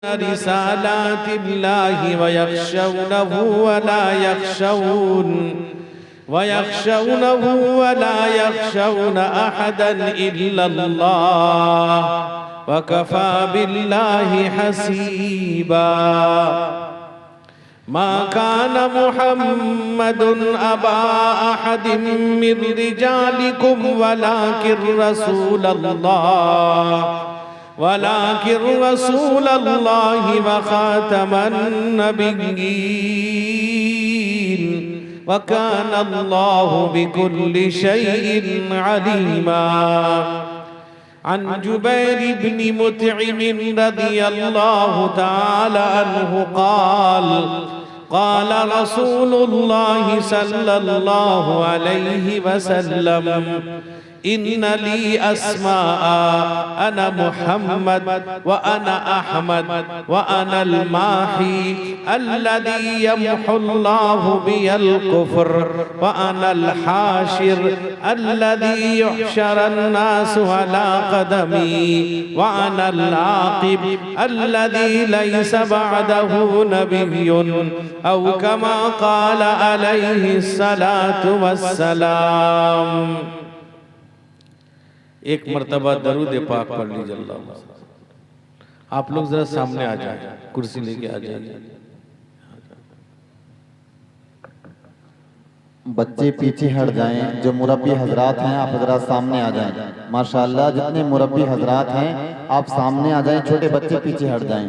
रिसालातिल्लाहि वयख्शौनहु वला यख्शौन अहदन इल्लल्लाह वकफा बिल्लाहि हसीबा। मा कान मुहम्मदुन अबा अहदिम मिन रिजालिकुम वलाकिन रसूलल्लाहि व खातमन नबिय्यीन व काना अल्लाहु बिकुल्लि शैइन अलीमा। अन जुबैर इब्न मुतइम रज़ियल्लाहु तआला अन्हु क़ाल रसूलुल्लाहि सल्लल्लाहु अलैहि वसल्लम इन्न ली अस्माअ अना मुहम्मद व अना अहमद व अना अल माही अल्लज़ी यम्हुल्लाहु बियल कुफ्र व अना अल हाशिर अल्लज़ी युहशरन नासु अला क़दमी व अना अल आक़िब अल्लज़ी लैसा बअदहु नबिय्युन औ कमा क़ाल अलैहि सलातु वस्सलाम। एक मर्तबा दरूद पाक पढ़ लीजिए। आप लोग जरा सामने आ जाए, कुर्सी लेके आ जाइए। बच्चे पीछे हट जाएं, जो मुरब्बी हजरात हैं आप हजरात सामने आ जाएं। माशाअल्लाह जितने मुरब्बी हजरात हैं आप सामने आ जाएं, छोटे बच्चे पीछे हट जाएं।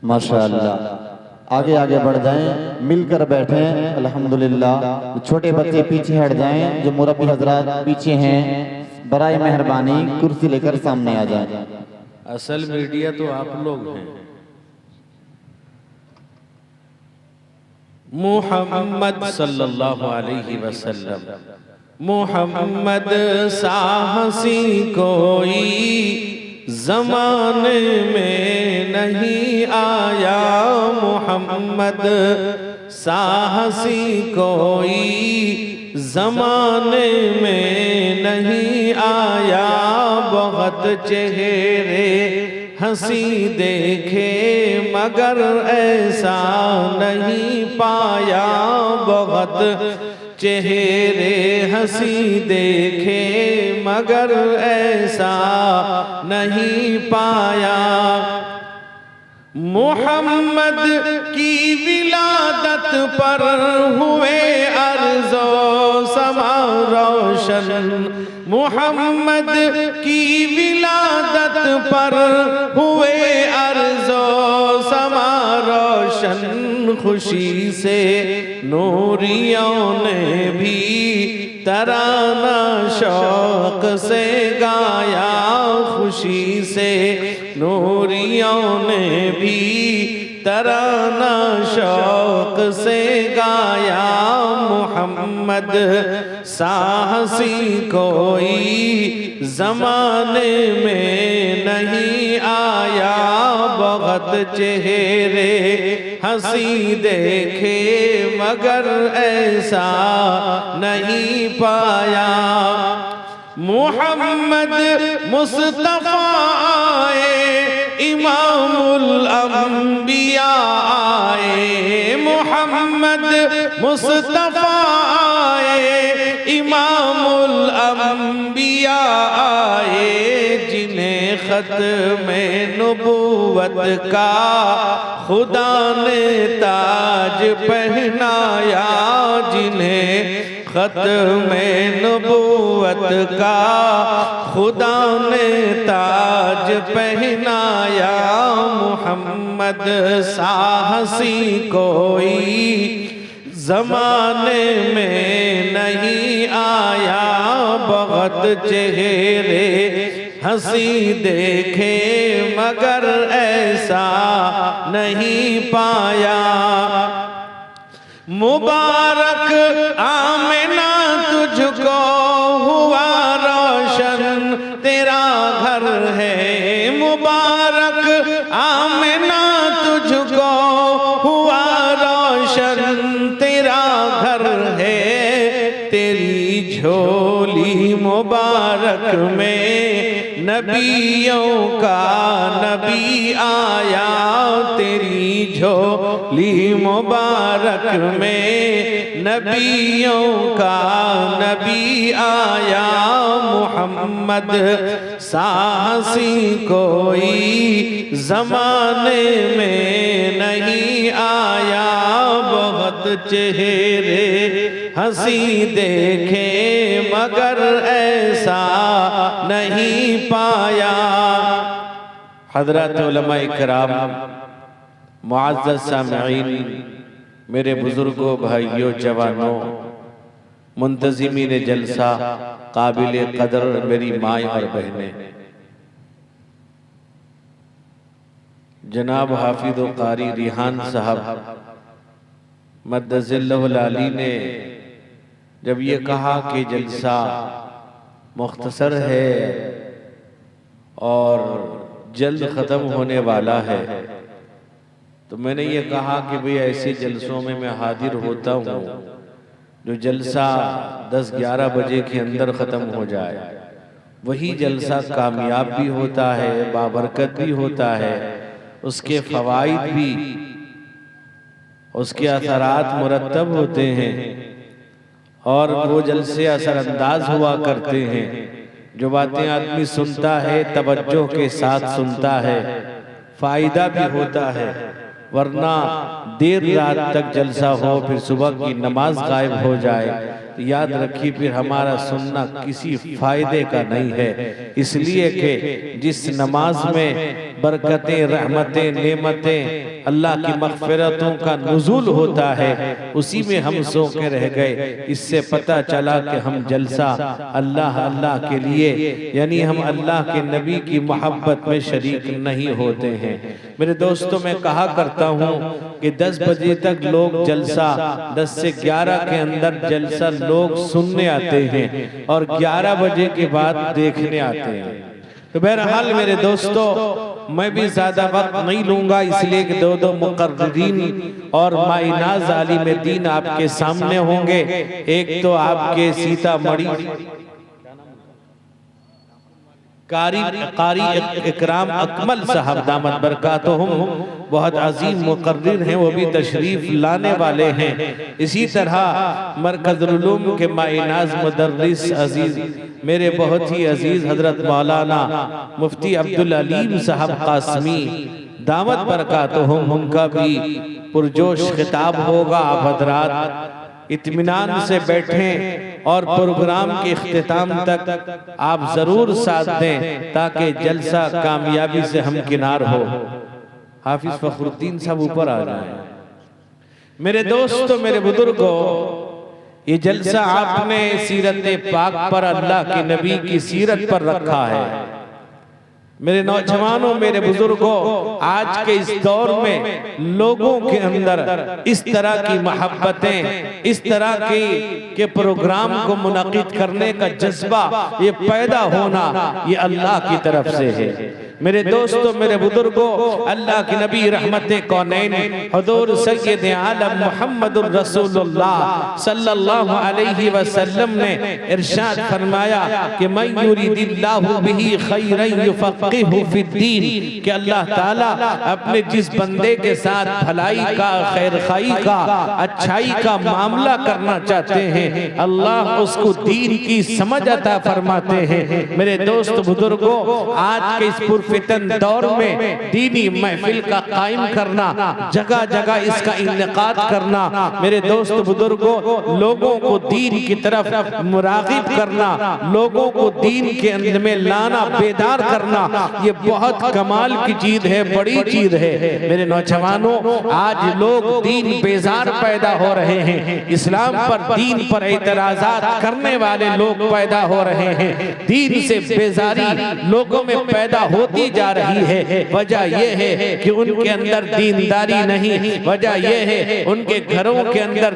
माशाअल्लाह आगे आगे बढ़ जाएं, मिलकर बैठें। अल्हम्दुलिल्लाह छोटे बच्चे पीछे हट जाएं, जो मुरब्बी हजरात पीछे हैं बराए मेहरबानी कुर्सी लेकर सामने आ जाएं। असल मीडिया तो आप लोग हैं। मुहम्मद सल्लल्लाहु अलैहि वसल्लम, मुहम्मद साहसी कोई ज़माने में नहीं आया, मुहम्मद साहसी कोई ज़माने में नहीं आया। बहुत चेहरे हंसी देखे मगर ऐसा नहीं पाया, बहुत चेहरे हंसी देखे मगर ऐसा नहीं पाया। मुहम्मद की विलादत पर हुए अर्ज़ो समा रोशन, मुहम्मद की विलादत पर हुए अर्ज़ो समा रोशन। खुशी से नूरियों ने भी तराना शौक से गाया, खुशी से नूरियों ने भी तराना शौक से गाया। मुहम्मद साहसी कोई ज़माने में नहीं आया, बहुत चेहरे हंसी देखे मगर ऐसा नहीं पाया। मुहम्मद मुस्तफा आए इमामुल अंबिया आए, मुहम्मद मुस्तफा आए इमामुल अंबिया आए। जिन्हें ख़त्मे नबूवत का खुदा ने ताज पहनाया, जिन्हें ख़त्मे नबूवत का खुदा ने ताज पहनाया। मुहम्मद साहसी कोई ज़माने में नहीं आया, बहुत चेहरे हंसी देखे मगर ऐसा नहीं पाया। मुबारक आमिना तुझको हुआ रोशन तेरा घर है, मुबारक आमिना तुझको हुआ रोशन तेरा घर है। तेरी झोली मुबारक में नबियों का नबी आया तेरी झोली मुबारक में, नबियों का नबी आया मोहम्मद साहसी कोई जमाने में नहीं आया। बहुत चेहरे हंसी देखे मगर ऐसा नहीं पाया। हज़रत उलमा इकराम, मुअज़्ज़ज़ सामिईन, मेरे बुजुर्गों, भाइयों, जवानों, मुंतज़िमीन जलसा, काबिल कदर मेरी माएँ और बहनें, जनाब हाफिज़ व कारी रिहान साहब मद्दज़िल्लहुल आली ने जब ये कहा कि जलसा मुख्तसर है और जल्द ख़त्म होने वाला है, तो मैंने ये कहा कि भाई ऐसे जलसों में मैं हाजिर होता हूँ जो जलसा 10-11 बजे के अंदर ख़त्म हो जाए। वही जलसा कामयाब भी होता है, बाबरकत भी होता है, उसके फ़वाइद भी, उसके असरात मुरत्तब होते हैं और वो जलसे असरअंदाज हुआ करते हैं। जो बातें आदमी सुनता है तवज्जो के साथ सुनता है, फ़ायदा भी होता है, वरना देर रात तक जलसा हो फिर सुबह की नमाज गायब हो जाए तो याद रखिए फिर हमारा सुनना किसी फायदे का नहीं है। इसलिए कि जिस नमाज में बरकतें, रहमतें, नेमतें, अल्लाह की मग़फ़िरतों का नुज़ूल होता है, उसी में हम सो के रह गए। इससे पता चला कि हम जलसा अल्लाह अल्लाह के लिए, यानी हम अल्लाह के नबी की मोहब्बत में शरीक नहीं होते हैं। मेरे दोस्तों, मैं कहा करता हूँ कि 10 बजे तक लोग जलसा, 10 से 11 के अंदर जलसा लोग सुनने आते हैं और 11 बजे के बाद देखने आते हैं। तो बहरहाल मेरे दोस्तों, मैं भी ज्यादा वक्त नहीं लूंगा, इसलिए कि 2 मुक़र्रिरीन और माइनाज़ आलिम दीन आपके सामने होंगे। एक तो आपके सीतामढ़ी कारी इकराम अकमल साहब दामत बरकातुहुम, बहुत अजीम मुक़र्रिर हैं, वो भी तशरीफ लाने वाले हैं। इसी तरह मरकज़ुल उलूम के माइनाज़ मुदर्रिस अजीज, मेरे बहुत ही अजीज हजरत मौलाना मुफ्ती अब्दुल अलीम साहब कासमी दामत बरकातुहुम, उनका भी पुरजोश खिताब होगा। आप हज़रात इत्मीनान से बैठें और प्रोग्राम के इख्तिताम तक आप जरूर साथ दें ताकि जलसा कामयाबी से हमकिनार हो। हाफिज फखरुद्दीन साहब ऊपर आ जाएं। मेरे दोस्तों, मेरे बुजुर्गों, ये जलसा आपने सीरत पाक पर, अल्लाह के नबी की सीरत पर रखा है। मेरे नौजवानों, मेरे बुजुर्गों, आज के इस दौर में लोगों के अंदर इस तरह की मोहब्बतें, इस तरह के प्रोग्राम को मुनक़िद करने का जज्बा ये पैदा होना, ये अल्लाह की तरफ से है। मेरे दोस्तों, मेरे बुजुर्गों, अल्लाह के नबी रहमत कौनैन हुज़ूर सय्यद आलम मुहम्मदुर रसूलुल्लाह सल्लल्लाहु अलैहि वसल्लम ने इरशाद फरमाया कि मन युरिदिल्लाहु बिही खैरन युफ़क़्क़िहु फ़िद्दीन, कि अल्लाह ताला अपने जिस बंदे के साथ भलाई का, खैर खाई का, अच्छाई का मामला करना चाहते हैं, अल्लाह उसको दीन की समझ अता फरमाते हैं। मेरे दोस्त बुजुर्गों, आज के इस फितन दौर में दीनी महफिल का कायम करना, जगह जगह इसका इनेकाद करना, मेरे दोस्त बुजुर्गों, लोगों को दीन की तरफ मुरागिब करना, लोगों को दीन के अंदर में लाना, बेदार करना, ये बहुत कमाल की चीज है, बड़ी चीज है। मेरे नौजवानों, आज लोग दीन बेजार पैदा हो रहे हैं, इस्लाम पर, दीन पर एतराज़ात करने वाले लोग पैदा हो रहे हैं, दीन से बेजारी लोगों में पैदा होती होती जा रही है, वजह यह है कि उनके अंदर दीनदारी नहीं, वजह यह है उनके घरों के अंदर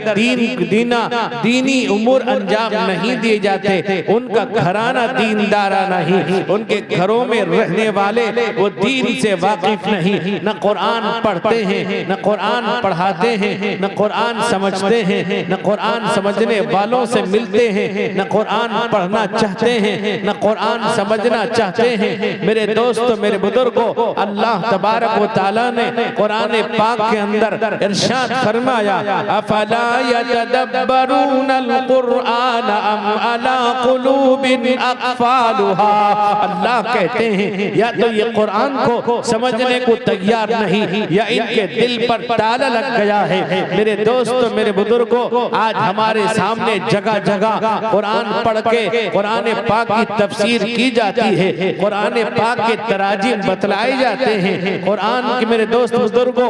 दीनी उमूर अंजाम नहीं दिए जाते, उनका घराना दीनदारा नहीं, उनके घरों में रहने वाले वो दीन से वाकिफ नहीं, न कुरान पढ़ते हैं, न कुरान पढ़ाते हैं, न कुरान समझते हैं, न कुरान समझने वालों से मिलते हैं, न कुरान पढ़ना चाहते हैं, न कुरान समझना चाहते हैं। मेरे दोस्तों, मेरे बुजुर्गों, अल्लाह तबारक व तआला ने कुरान पाक के अंदर इरशाद फरमाया, अफला यतदब्बरूनल कुरआन अम अला कुलूबिन अक़फ़ालुहा। अल्लाह कहते हैं या तो ये कुरान को समझने को तैयार नहीं, या इनके दिल पर ताला लग गया है। मेरे दोस्तों, मेरे बुजुर्गों, आज हमारे सामने जगह जगह कुरान पढ़ के कुरान पाक की तफसीर की जाती है, कुरान पाक के तराजीम बतलाए जाते हैं, कुरान के मेरे दोस्त बुजुर्गों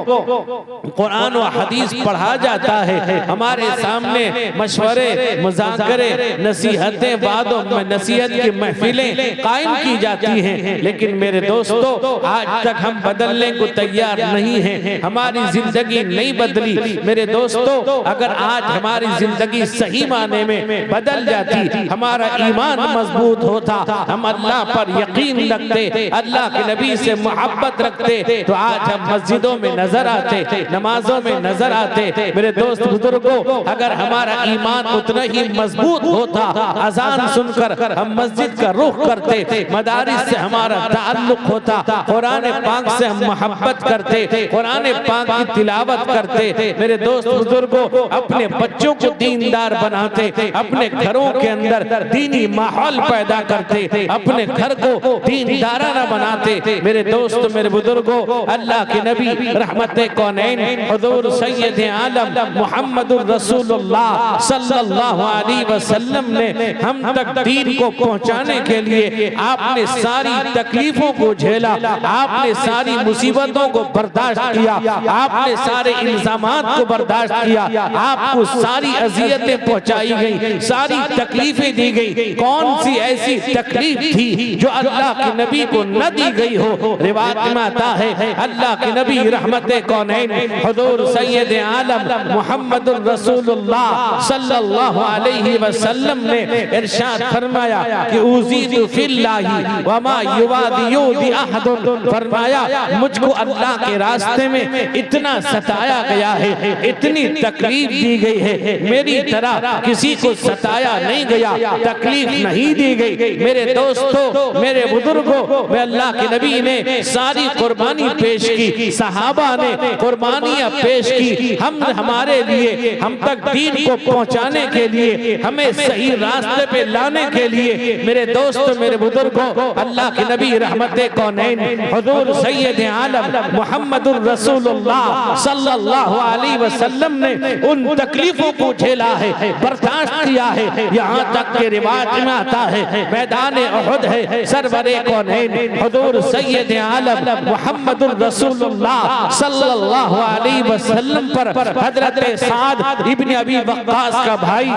कुरान और हदीस पढ़ा जाता है। हमारे सामने मशवरे, मुज़ाकरे, नसीहतें, वादों में नसीहत की महफिलें कायम की जाती हैं, लेकिन मेरे दोस्तों आज तक हम बदलने को तैयार नहीं हैं, हमारी जिंदगी नहीं बदली। मेरे दोस्तों, अगर आज हमारी जिंदगी सही माने में बदल जाती, हमारा ईमान मजबूत होता, हम अल्लाह पर यकीन रखते, अल्लाह के नबी से मोहब्बत रखते, तो आज हम मस्जिदों में नजर आते, नमाजों में नजर आते। मेरे दोस्त बुजुर्गों, अगर हमारा ईमान उतना ही मजबूत होता, अजान सुनकर हम मस्जिद का रुख करते, मदारिस से हमारा ताल्लुक होता, कुरान पाक से हम मोहब्बत करते, कुरान पाक की तिलावत करते। मेरे दोस्त बुजुर्गों, अपने बच्चों को दीनदार बनाते, अपने घरों के अंदर दीनी माहौल पैदा करते, अपने घर को दीनदाराना बनाते। मेरे दोस्त, मेरे बुजुर्गों, अल्लाह के नबी रहमते कौनैन हुजूर सैयद आलम मुहम्मदुर रसूलुल्लाह सल्लल्लाहु अलैहि वसल्लम ने हम तक दीन को पहुंचाने के लिए आपने सारी तकलीफों को झेला, आपने सारी मुसीबतों को बर्दाश्त किया, आपने सारे इल्जामात को बर्दाश्त किया, आपको सारी अजियतें पहुंचाई गई, सारी तकलीफें दी गई। कौन सी ऐसी तकलीफ थी जो अल्लाह के नबी को न दी गई हो? रिवायत में आता है अल्लाह के नबी रहमते कौनैन हुजूर सैयद आलम मुहम्मदुर रसूलुल्लाह सल्लल्लाहु अलैहि वसल्लम ने इरशाद फरमाया कि उज़ीदु फिल्लाहि व मा युवादियु बि अहदुन, फरमाया मुझको अल्लाह के रास्ते में इतना सताया गया है, इतनी तकलीफ दी गई है, मेरी तरह किसी को सताया नहीं गया, तकलीफ नहीं दी गई। मेरे दोस्तों, मेरे बुजुर्गों, में अल्लाह के नबी ने सारी कुर्बानी पेश की, सहाबा ने कुर्बानियां पेश की, हम हमारे लिए, हम तक दीन को पहुंचाने के लिए, हमें सही रास्ते पे लाने के लिए। मेरे दोस्तों, मेरे बुजुर्गों, अल्लाह के नबी रहमते कौनैन हुजूर सैयद आलम मुहम्मदुर रसूलुल्लाह सल्लल्लाहु अलैहि वसल्लम ने उन तकलीफों को झेला है, बर्दाश्त किया है, यहाँ तक के रिवाज में आता है मैदान उहुद है, सरवरे कौनैन हुजूर सैयद आलम मुहम्मदुर रसूलुल्लाह सल्लल्लाहु अलैहि वसल्लम पर हजरत साद इब्न अबी वक्कास का भाई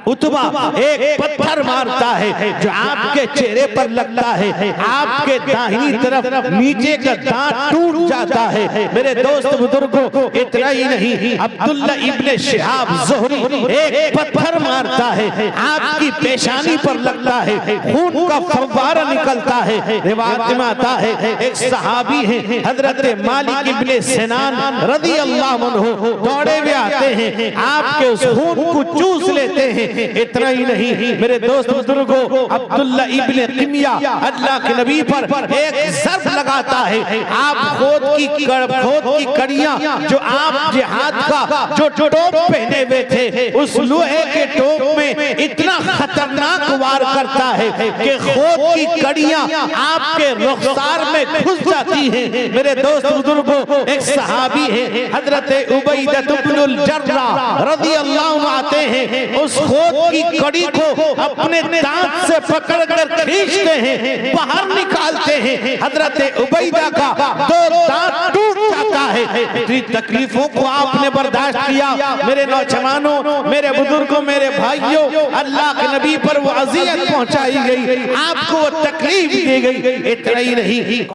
उतबा एक पत्थर मारता है जो आपके चेहरे पर लगता है, आपके दाहिनी तरफ नीचे का दांत टूट जाता है। मेरे दोस्त बुजुर्गों, इतना ही नहीं, अब्दुल्ला इब्ने शिहाब ज़ुहरी एक पत्थर मारता है, आपकी पेशानी पर लगता है, खून का फव्वारा निकलता है। रिवायत में आता है एक सहाबी है हजरत मालिक इब्ने सिनान रज़ी अल्लाहु अन्हु दौड़े हुए आते हैं, आपके उस खून को चूस लेते हैं। इतना ही नहीं, मेरे दोस्त बुजुर्गों, अब्दुल्ला इब्ने क़िमिया अल्लाह के नबी पर एक ज़र्ब लगाता है, आप खोद की कड़ियां जो आप जिहाद का जो टोप पहने हुए थे, उस लोहे के टोप में इतना खतरनाक वार करता है कि खोद की कड़ियां आपके रुखसार में घुस जाती हैं। मेरे दोस्त बुजुर्गों, एक सहाबी है हजरत उबैदा इब्नुल जर्राह रज़ी अल्लाहु अन्हु आते हैं, उस खोद की कड़ी को अपने दांत से पकड़कर खींचते हैं, बाहर निकालते हैं, हजरत उबैदा का दो दांत टूट जाता है। इतनी तकलीफों को आपने बर्दाश्त किया। मेरे नौजवानों, मेरे बुजुर्गों, मेरे भाइयों, अल्लाह के नबी पर वो अज़ियत पहुंचाई गई, आपको वो तकलीफ दी गई। इतना ही नहीं,